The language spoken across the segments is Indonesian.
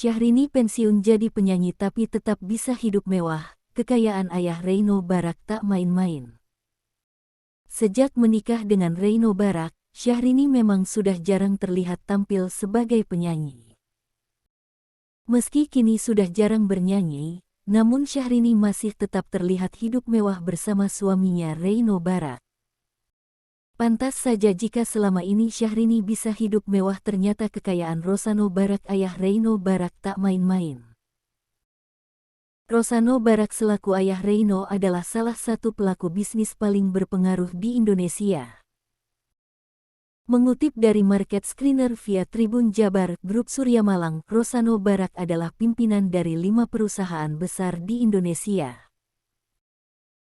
Syahrini pensiun jadi penyanyi tapi tetap bisa hidup mewah, kekayaan ayah Reino Barak tak main-main. Sejak menikah dengan Reino Barak, Syahrini memang sudah jarang terlihat tampil sebagai penyanyi. Meski kini sudah jarang bernyanyi, namun Syahrini masih tetap terlihat hidup mewah bersama suaminya Reino Barak. Pantas saja jika selama ini Syahrini bisa hidup mewah, ternyata kekayaan Rosano Barak ayah Reino Barak tak main-main. Rosano Barak selaku ayah Reino adalah salah satu pelaku bisnis paling berpengaruh di Indonesia. Mengutip dari Market Screener via Tribun Jabar Grup Surya Malang, Rosano Barak adalah pimpinan dari 5 perusahaan besar di Indonesia.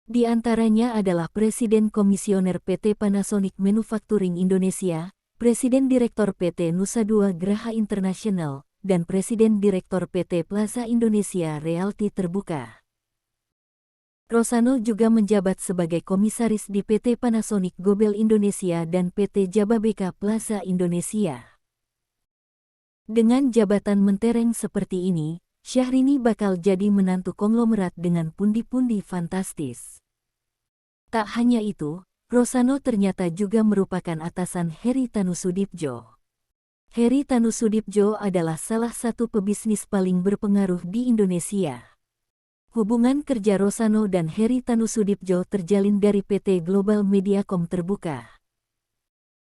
Di antaranya adalah Presiden Komisioner PT Panasonic Manufacturing Indonesia, Presiden Direktur PT Nusa Dua Geraha International, dan Presiden Direktur PT Plaza Indonesia Realty Terbuka. Rosano juga menjabat sebagai komisaris di PT Panasonic Gobel Indonesia dan PT Jababeka Plaza Indonesia. Dengan jabatan mentereng seperti ini, Syahrini bakal jadi menantu konglomerat dengan pundi-pundi fantastis. Tak hanya itu, Rosano ternyata juga merupakan atasan Heri Tanusudibjo. Heri Tanusudibjo adalah salah satu pebisnis paling berpengaruh di Indonesia. Hubungan kerja Rosano dan Heri Tanusudibjo terjalin dari PT Global Mediacom Terbuka.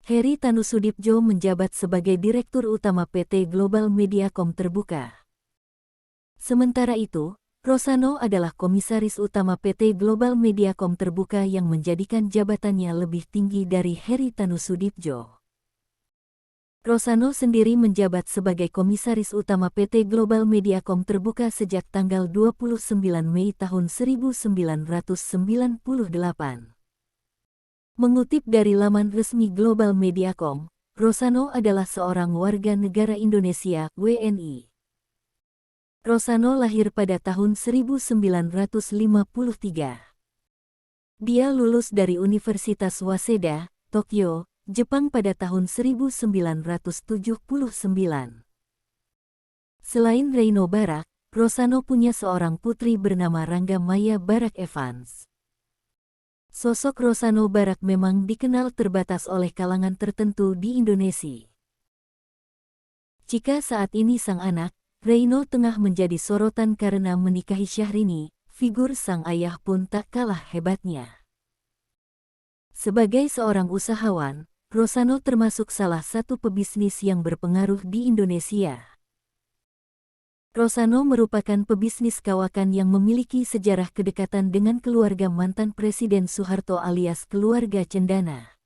Heri Tanusudibjo menjabat sebagai Direktur Utama PT Global Mediacom Terbuka. Sementara itu, Rosano adalah Komisaris Utama PT Global Mediacom Terbuka yang menjadikan jabatannya lebih tinggi dari Heri Tanusudibjo. Rosano sendiri menjabat sebagai Komisaris Utama PT Global Mediacom Terbuka sejak tanggal 29 Mei tahun 1998. Mengutip dari laman resmi Global Mediacom, Rosano adalah seorang warga negara Indonesia (WNI). Rosano lahir pada tahun 1953. Dia lulus dari Universitas Waseda, Tokyo, Jepang pada tahun 1979. Selain Reino Barak, Rosano punya seorang putri bernama Rangga Maya Barak Evans. Sosok Rosano Barak memang dikenal terbatas oleh kalangan tertentu di Indonesia. Jika saat ini sang anak, Reino tengah menjadi sorotan karena menikahi Syahrini, figur sang ayah pun tak kalah hebatnya. Sebagai seorang usahawan, Rosano termasuk salah satu pebisnis yang berpengaruh di Indonesia. Rosano merupakan pebisnis kawakan yang memiliki sejarah kedekatan dengan keluarga mantan Presiden Soeharto alias keluarga Cendana.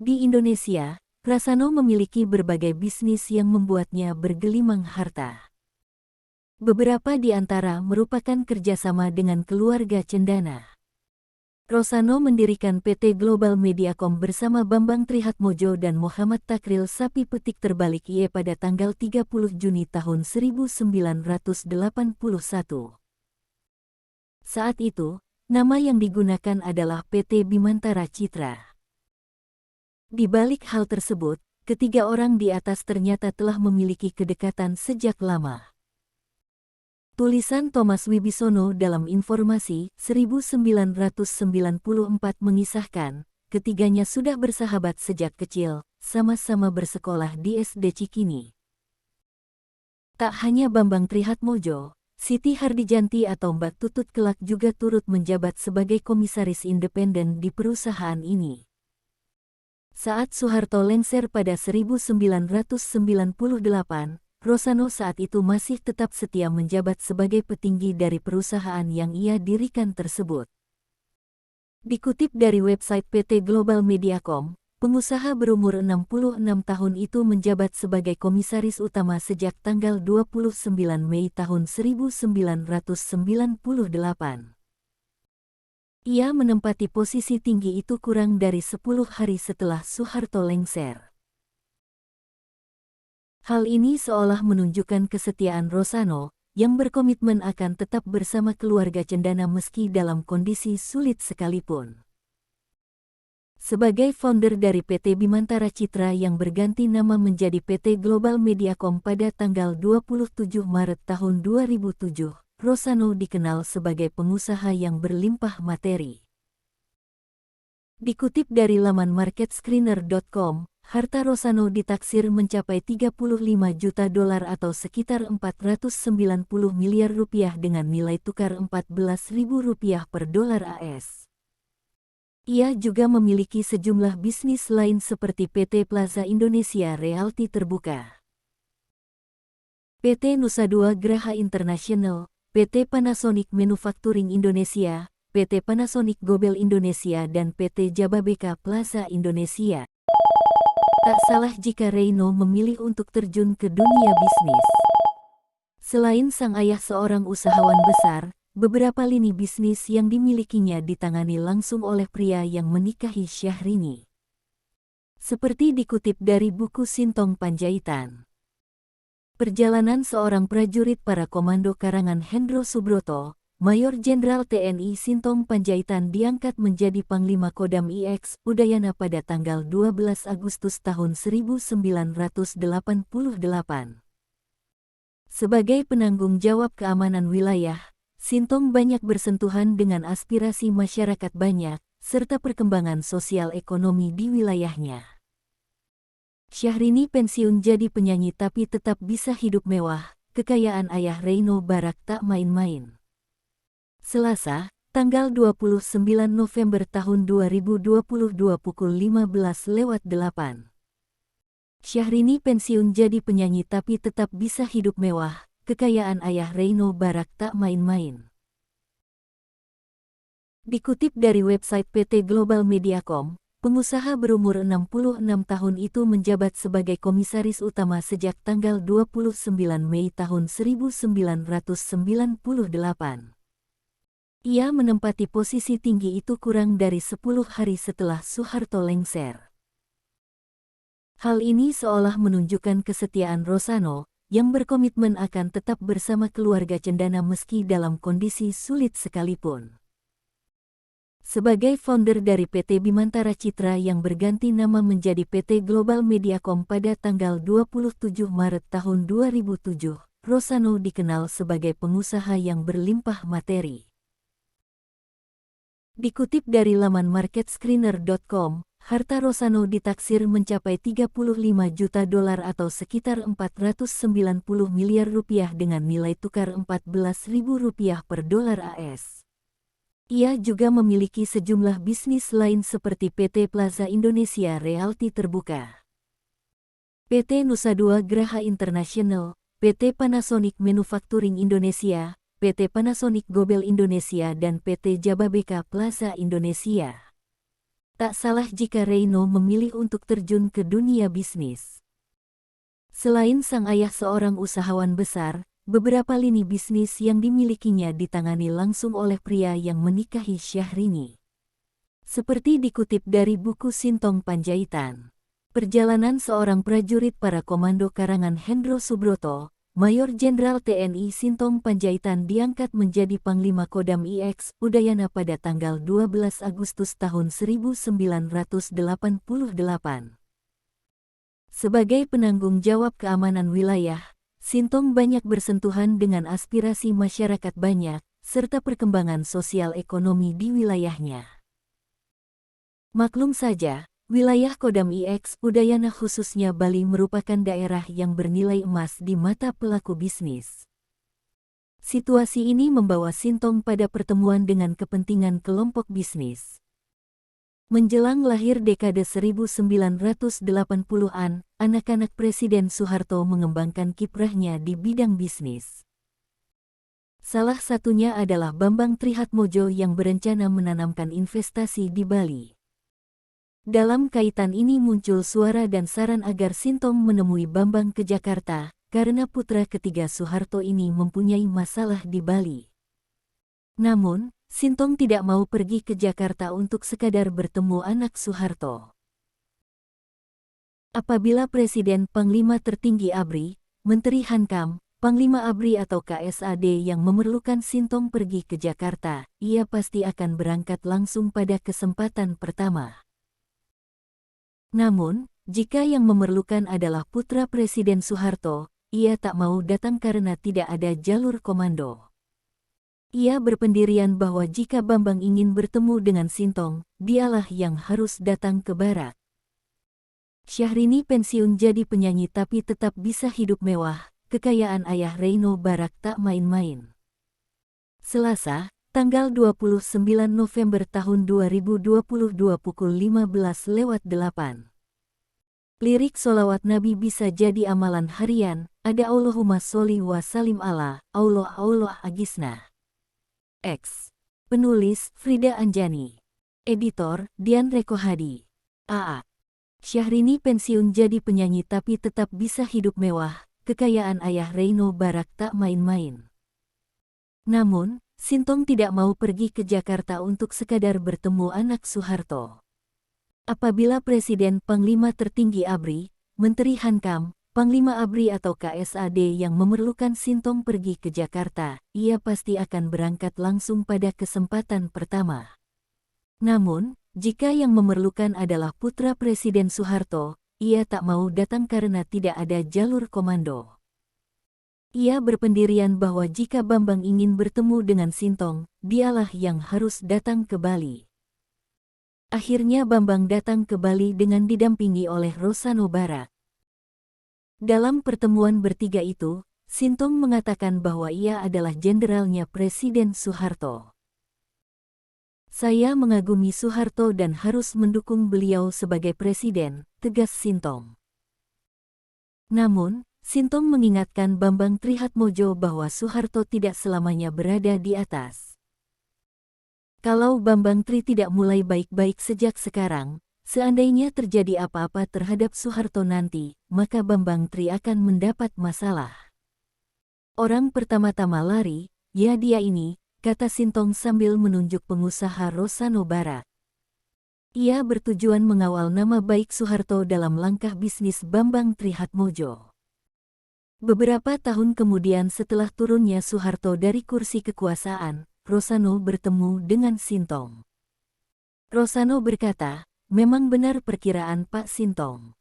Di Indonesia, Rosano memiliki berbagai bisnis yang membuatnya bergelimang harta. Beberapa di antara merupakan kerjasama dengan keluarga Cendana. Rosano mendirikan PT Global Mediacom bersama Bambang Trihatmojo dan Muhammad Takril Sapi Petik Terbalik IE pada tanggal 30 Juni tahun 1981. Saat itu, nama yang digunakan adalah PT Bimantara Citra. Di balik hal tersebut, ketiga orang di atas ternyata telah memiliki kedekatan sejak lama. Tulisan Thomas Wibisono dalam Informasi 1994 mengisahkan, ketiganya sudah bersahabat sejak kecil, sama-sama bersekolah di SD Cikini. Tak hanya Bambang Trihatmojo, Siti Hardijanti atau Mbak Tutut kelak juga turut menjabat sebagai komisaris independen di perusahaan ini. Saat Soeharto lengser pada 1998, Rosano saat itu masih tetap setia menjabat sebagai petinggi dari perusahaan yang ia dirikan tersebut. Dikutip dari website PT Global Mediacom, pengusaha berumur 66 tahun itu menjabat sebagai komisaris utama sejak tanggal 29 Mei tahun 1998. Ia menempati posisi tinggi itu kurang dari 10 hari setelah Soeharto lengser. Hal ini seolah menunjukkan kesetiaan Rosano, yang berkomitmen akan tetap bersama keluarga Cendana meski dalam kondisi sulit sekalipun. Sebagai founder dari PT Bimantara Citra yang berganti nama menjadi PT Global Mediacom pada tanggal 27 Maret tahun 2007, Rosano dikenal sebagai pengusaha yang berlimpah materi. Dikutip dari laman marketscreener.com, harta Rosano ditaksir mencapai 35 juta dolar atau sekitar 490 miliar rupiah dengan nilai tukar Rp14.000 per dolar AS. Ia juga memiliki sejumlah bisnis lain seperti PT Plaza Indonesia Realty Terbuka, PT Nusa Dua Graha International, PT Panasonic Manufacturing Indonesia, PT Panasonic Gobel Indonesia dan PT Jababeka Plaza Indonesia. Tak salah jika Reino memilih untuk terjun ke dunia bisnis. Selain sang ayah seorang usahawan besar, beberapa lini bisnis yang dimilikinya ditangani langsung oleh pria yang menikahi Syahrini. Seperti dikutip dari buku Sintong Panjaitan. Perjalanan seorang prajurit para komando karangan Hendro Subroto, Mayor Jenderal TNI Sintong Panjaitan diangkat menjadi Panglima Kodam IX Udayana pada tanggal 12 Agustus tahun 1988. Sebagai penanggung jawab keamanan wilayah, Sintong banyak bersentuhan dengan aspirasi masyarakat banyak, serta perkembangan sosial ekonomi di wilayahnya. Syahrini pensiun jadi penyanyi tapi tetap bisa hidup mewah, kekayaan ayah Reino Barak tak main-main. Selasa, tanggal 29 November tahun 2022 pukul 15:08. Syahrini pensiun jadi penyanyi tapi tetap bisa hidup mewah, kekayaan ayah Reino Barak tak main-main. Dikutip dari website PT Global Mediacom, pengusaha berumur 66 tahun itu menjabat sebagai komisaris utama sejak tanggal 29 Mei tahun 1998. Ia menempati posisi tinggi itu kurang dari 10 hari setelah Soeharto lengser. Hal ini seolah menunjukkan kesetiaan Rosano, yang berkomitmen akan tetap bersama keluarga cendana meski dalam kondisi sulit sekalipun. Sebagai founder dari PT Bimantara Citra yang berganti nama menjadi PT Global Mediacom pada tanggal 27 Maret tahun 2007, Rosano dikenal sebagai pengusaha yang berlimpah materi. Dikutip dari laman marketscreener.com, harta Rosano ditaksir mencapai 35 juta dolar atau sekitar 490 miliar rupiah dengan nilai tukar Rp14.000 per dolar AS. Ia juga memiliki sejumlah bisnis lain seperti PT Plaza Indonesia Realty Terbuka, PT Nusa Dua Graha International, PT Panasonic Manufacturing Indonesia, PT Panasonic Gobel Indonesia dan PT Jababeka Plaza Indonesia. Tak salah jika Reino memilih untuk terjun ke dunia bisnis. Selain sang ayah seorang usahawan besar, beberapa lini bisnis yang dimilikinya ditangani langsung oleh pria yang menikahi Syahrini. Seperti dikutip dari buku Sintong Panjaitan, perjalanan seorang prajurit para komando karangan Hendro Subroto, Mayor Jenderal TNI Sintong Panjaitan diangkat menjadi Panglima Kodam IX Udayana pada tanggal 12 Agustus tahun 1988. Sebagai penanggung jawab keamanan wilayah, Sintong banyak bersentuhan dengan aspirasi masyarakat banyak, serta perkembangan sosial ekonomi di wilayahnya. Maklum saja, wilayah Kodam IX Udayana khususnya Bali merupakan daerah yang bernilai emas di mata pelaku bisnis. Situasi ini membawa Sintong pada pertemuan dengan kepentingan kelompok bisnis. Menjelang lahir dekade 1980-an, anak-anak Presiden Soeharto mengembangkan kiprahnya di bidang bisnis. Salah satunya adalah Bambang Trihatmojo yang berencana menanamkan investasi di Bali. Dalam kaitan ini muncul suara dan saran agar Sintong menemui Bambang ke Jakarta, karena putra ketiga Soeharto ini mempunyai masalah di Bali. Namun, Sintong tidak mau pergi ke Jakarta untuk sekadar bertemu anak Soeharto. Apabila Presiden Panglima Tertinggi ABRI, Menteri Hankam, Panglima ABRI atau KSAD yang memerlukan Sintong pergi ke Jakarta, ia pasti akan berangkat langsung pada kesempatan pertama. Namun, jika yang memerlukan adalah putra Presiden Soeharto, ia tak mau datang karena tidak ada jalur komando. Ia berpendirian bahwa jika Bambang ingin bertemu dengan Sintong, dialah yang harus datang ke barat. Syahrini pensiun jadi penyanyi tapi tetap bisa hidup mewah, kekayaan ayah Reino Barak tak main-main. Selasa, tanggal 29 November tahun 2022 pukul 15:08. Lirik sholawat Nabi bisa jadi amalan harian, ada Allahumma sholli wa salim ala, Allah Allah agisna. X. Penulis, Frida Anjani. Editor, Dian Reko Hadi. AA. Syahrini pensiun jadi penyanyi tapi tetap bisa hidup mewah, kekayaan ayah Reino Barak tak main-main. Namun, Sintong tidak mau pergi ke Jakarta untuk sekadar bertemu anak Soeharto. Apabila Presiden Panglima Tertinggi ABRI, Menteri Hankam, Panglima ABRI atau KSAD yang memerlukan Sintong pergi ke Jakarta, ia pasti akan berangkat langsung pada kesempatan pertama. Namun, jika yang memerlukan adalah putra Presiden Soeharto, ia tak mau datang karena tidak ada jalur komando. Ia berpendirian bahwa jika Bambang ingin bertemu dengan Sintong, dialah yang harus datang ke Bali. Akhirnya Bambang datang ke Bali dengan didampingi oleh Rosano Barak. Dalam pertemuan bertiga itu, Sintong mengatakan bahwa ia adalah jenderalnya Presiden Soeharto. Saya mengagumi Soeharto dan harus mendukung beliau sebagai presiden, tegas Sintong. Namun, Sintong mengingatkan Bambang Trihatmojo bahwa Soeharto tidak selamanya berada di atas. Kalau Bambang Tri tidak mulai baik-baik sejak sekarang, seandainya terjadi apa-apa terhadap Soeharto nanti, maka Bambang Tri akan mendapat masalah. Orang pertama-tama lari, ya dia ini, kata Sintong sambil menunjuk pengusaha Rosano Barak. Ia bertujuan mengawal nama baik Soeharto dalam langkah bisnis Bambang Trihatmojo. Beberapa tahun kemudian setelah turunnya Soeharto dari kursi kekuasaan, Rosano bertemu dengan Sintong. Rosano berkata, memang benar perkiraan Pak Sintong.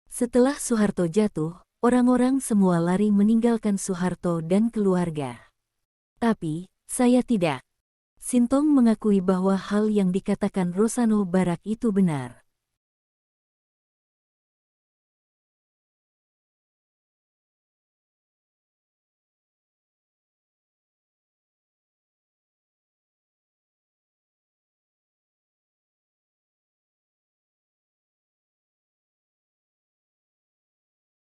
Setelah Soeharto jatuh, orang-orang semua lari meninggalkan Soeharto dan keluarga. Tapi, saya tidak. Sintong mengakui bahwa hal yang dikatakan Rosano Barak itu benar.